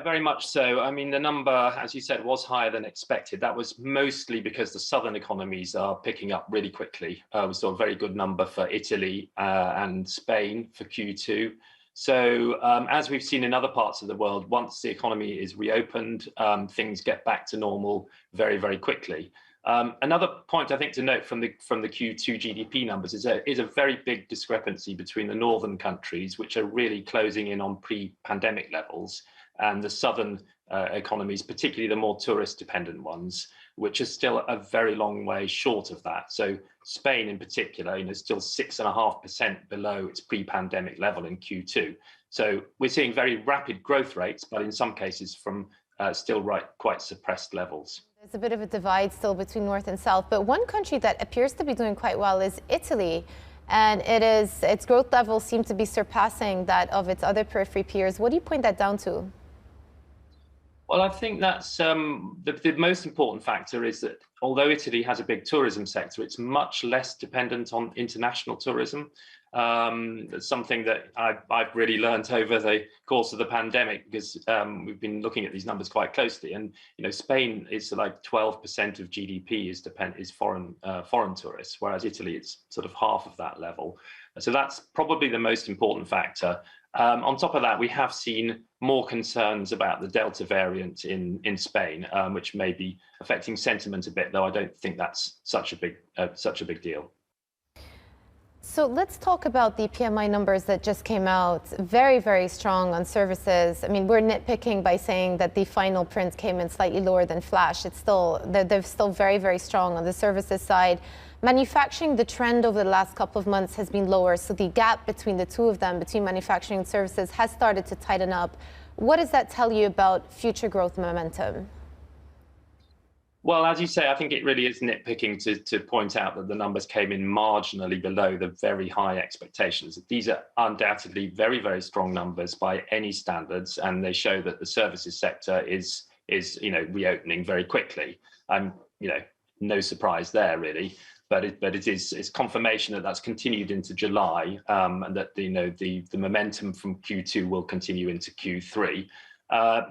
Very much so. I mean, the number, as you said, was higher than expected. That was mostly because the southern economies are picking up really quickly. We saw a very good number for Italy and Spain for Q2. So as we've seen in other parts of the world, once the economy is reopened, things get back to normal very, very quickly. Another point I think to note from the Q2 GDP numbers is a very big discrepancy between the northern countries, which are really closing in on pre-pandemic levels, and the southern economies, particularly the more tourist-dependent ones, which are still a very long way short of that. So Spain, in particular, is still 6.5% below its pre-pandemic level in Q2. So we're seeing very rapid growth rates, but in some cases from still quite suppressed levels. There's a bit of a divide still between North and South, but one country that appears to be doing quite well is Italy. And its growth levels seem to be surpassing that of its other periphery peers. What do you point that down to? Well, I think that's the most important factor is that although Italy has a big tourism sector, it's much less dependent on international tourism. That's something that I've really learned over the course of the pandemic, because we've been looking at these numbers quite closely. And Spain is like 12% of GDP is foreign tourists, whereas Italy it's sort of half of that level. So that's probably the most important factor. On top of that, we have seen more concerns about the Delta variant in Spain, which may be affecting sentiment a bit, though I don't think that's such a big deal. So let's talk about the PMI numbers that just came out. Very, very strong on services. I mean, we're nitpicking by saying that the final print came in slightly lower than flash. They're still very, very strong on the services side. Manufacturing, the trend over the last couple of months has been lower. So the gap between the two of them, between manufacturing and services, has started to tighten up. What does that tell you about future growth momentum? Well, as you say, I think it really is nitpicking to point out that the numbers came in marginally below the very high expectations. These are undoubtedly very, very strong numbers by any standards, and they show that the services sector is reopening very quickly. No surprise there really, but it's confirmation that that's continued into July, and that the momentum from Q2 will continue into Q3.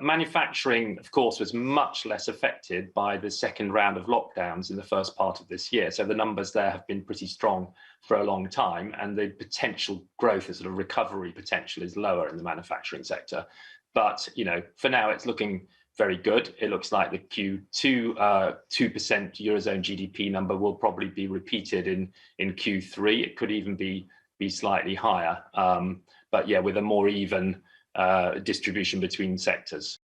Manufacturing, of course, was much less affected by the second round of lockdowns in the first part of this year. So the numbers there have been pretty strong for a long time, and the potential growth, the sort of recovery potential, is lower in the manufacturing sector. But for now, it's looking very good. It looks like the Q2 2% Eurozone GDP number will probably be repeated in Q3. It could even be slightly higher, but yeah, with a more even distribution between sectors.